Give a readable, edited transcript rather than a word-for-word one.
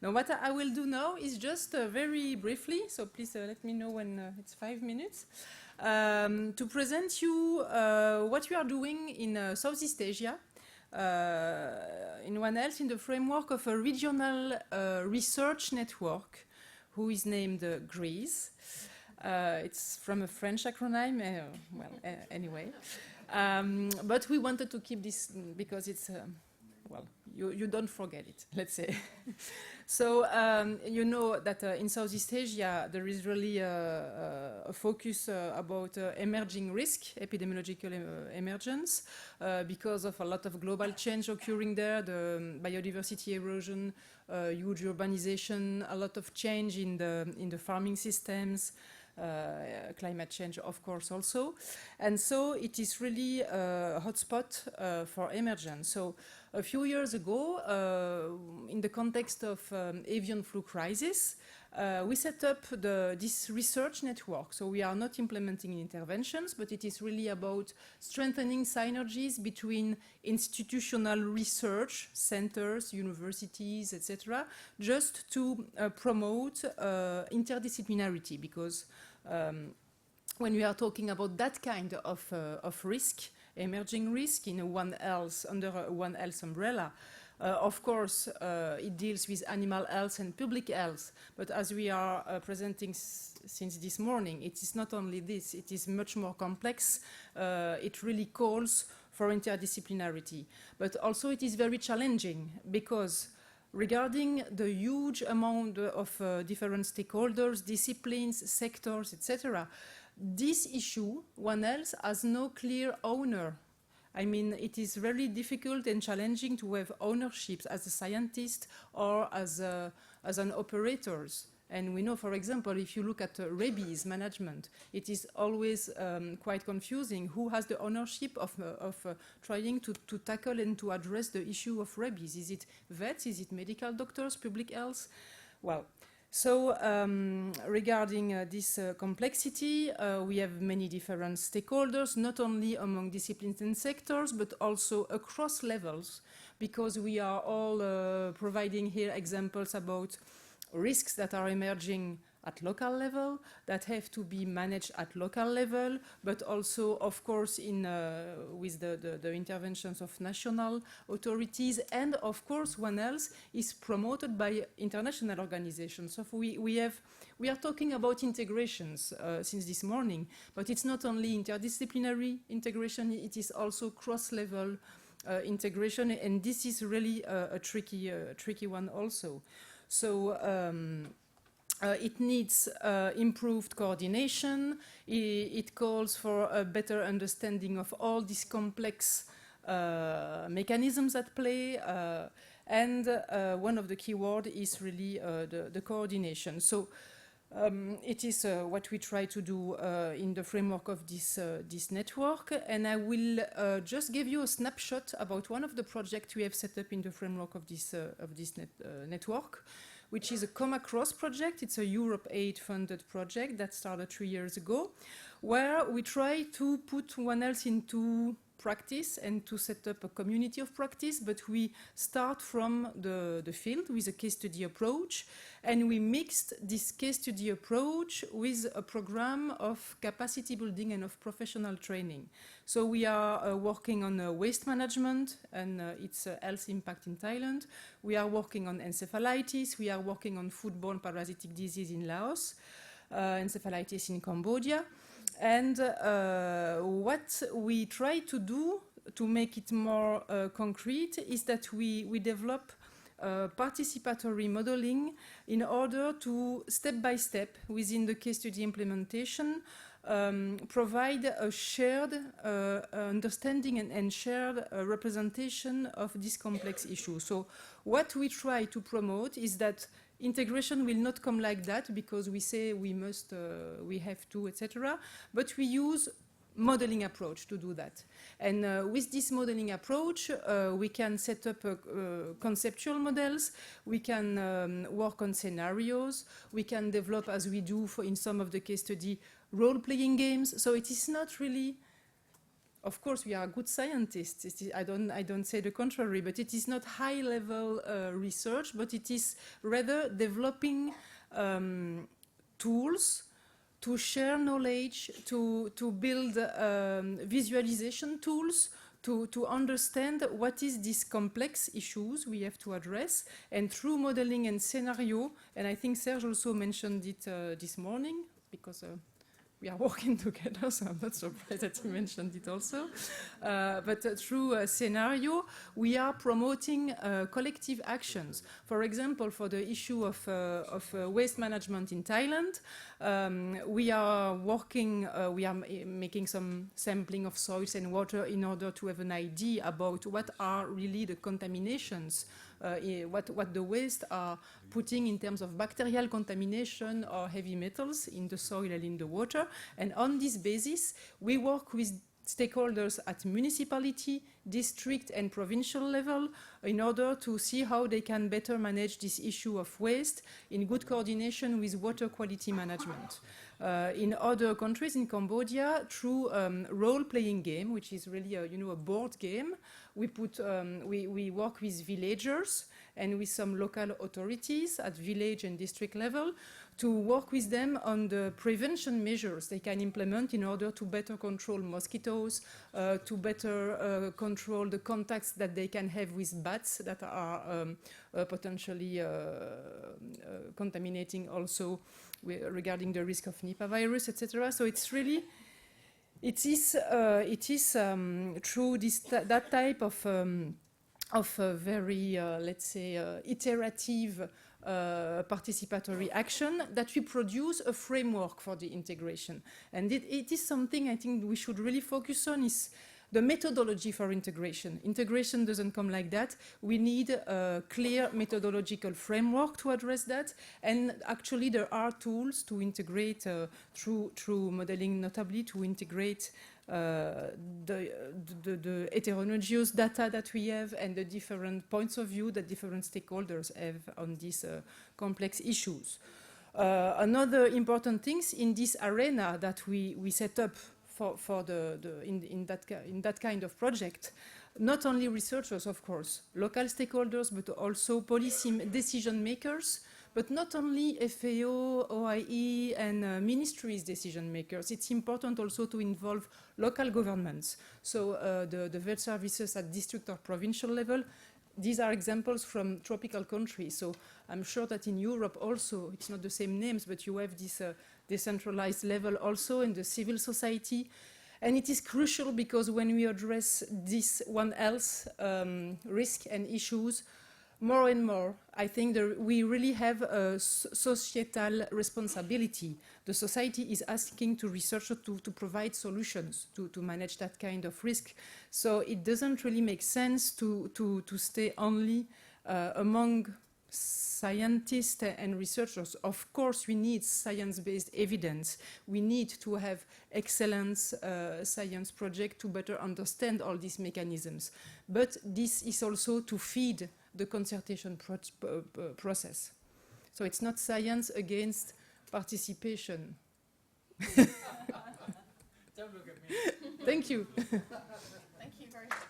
Now, what I will do now is just very briefly, so please let me know when it's 5 minutes, to present you what we are doing in Southeast Asia, in One Health, in the framework of a regional research network who is named GREESE. It's from a French acronym, anyway. But we wanted to keep this because it's, you don't forget it, let's say. So you know that in Southeast Asia, there is really a focus about emerging risk, epidemiological emergence, because of a lot of global change occurring there, the biodiversity erosion, huge urbanization, a lot of change in the farming systems, climate change, of course, also. And so it is really a hotspot for emergence. So a few years ago, in the context of avian flu crisis, we set up this research network. So we are not implementing interventions, but it is really about strengthening synergies between institutional research centers, universities, etc., just to promote interdisciplinarity, because when we are talking about that kind of risk, emerging risk in under a One Health umbrella, of course, it deals with animal health and public health, but as we are presenting since this morning, it is not only this, it is much more complex. It really calls for interdisciplinarity, but also it is very challenging because regarding the huge amount of different stakeholders, disciplines, sectors, etc., this issue, One Health, has no clear owner. I mean, it is very difficult and challenging to have ownership as a scientist or as an operator. And we know, for example, if you look at rabies management, it is always quite confusing. Who has the ownership of trying to tackle and to address the issue of rabies? Is it vets? Is it medical doctors, public health? Well, so regarding this complexity, we have many different stakeholders, not only among disciplines and sectors, but also across levels, because we are all providing here examples about risks that are emerging at local level, that have to be managed at local level, but also, of course, with the interventions of national authorities, and of course, One Health is promoted by international organizations. So we are talking about integrations since this morning, but it's not only interdisciplinary integration, it is also cross-level integration, and this is really a tricky one also. So it needs improved coordination. It calls for a better understanding of all these complex mechanisms at play. And one of the key words is really the coordination. So it is what we try to do in the framework of this network. And I will just give you a snapshot about one of the projects we have set up in the framework of this network, which is a Come Across project. It's a Europe Aid funded project that started 3 years ago, where we try to put One Health into practice and to set up a community of practice, but we start from the field with a case study approach, and we mixed this case study approach with a program of capacity building and of professional training. So we are working on waste management and its health impact in Thailand. We are working on encephalitis. We are working on foodborne parasitic disease in Laos, encephalitis in Cambodia. And what we try to do to make it more concrete is that we develop participatory modeling in order to, step by step, within the case study implementation, provide a shared understanding and shared representation of this complex issue. So what we try to promote is that integration will not come like that because we say we must, we have to, etc. But we use modeling approach to do that. And with this modeling approach, we can set up conceptual models, we can work on scenarios, we can develop, as we do in some of the case study, role-playing games. So it is not really of course, we are good scientists. I don't say the contrary, but it is not high-level research, but it is rather developing tools to share knowledge, to build visualization tools, to understand what is these complex issues we have to address, and through modeling and scenario, and I think Serge also mentioned it this morning, because we are working together, so I'm not surprised that he mentioned it also. But through a scenario, we are promoting collective actions. For example, for the issue of waste management in Thailand, we are working, we are making some sampling of soils and water in order to have an idea about what are really the contaminations, what the waste are putting in terms of bacterial contamination or heavy metals in the soil and in the water. And on this basis, we work with stakeholders at municipality, district and provincial level in order to see how they can better manage this issue of waste in good coordination with water quality management. In other countries, in Cambodia, through role-playing game, which is really a board game, we work with villagers and with some local authorities at village and district level to work with them on the prevention measures they can implement in order to better control mosquitoes, to better control the contacts that they can have with bats that are potentially contaminating also regarding the risk of Nipah virus, etc. So it's really, it is through that type of very, let's say, iterative participatory action that we produce a framework for the integration. And it is something I think we should really focus on, is the methodology for integration. Integration doesn't come like that. We need a clear methodological framework to address that. And actually there are tools to integrate through modeling, notably to integrate the heterogeneous data that we have and the different points of view that different stakeholders have on these complex issues. Another important thing in this arena that we set up for in that kind of project, not only researchers, of course, local stakeholders, but also policy decision makers, but not only FAO, OIE, and ministries decision makers. It's important also to involve local governments. So the vet services at district or provincial level, these are examples from tropical countries. So I'm sure that in Europe also, it's not the same names, but you have this decentralized level also in the civil society. And it is crucial because when we address this One Health risk and issues, more and more, I think we really have a societal responsibility. The society is asking to researchers to provide solutions to manage that kind of risk. So it doesn't really make sense to stay only among scientists and researchers. Of course, we need science-based evidence. We need to have excellent science projects to better understand all these mechanisms. But this is also to feed the consultation process. So it's not science against participation. Don't look at me. Thank you. Thank you very much.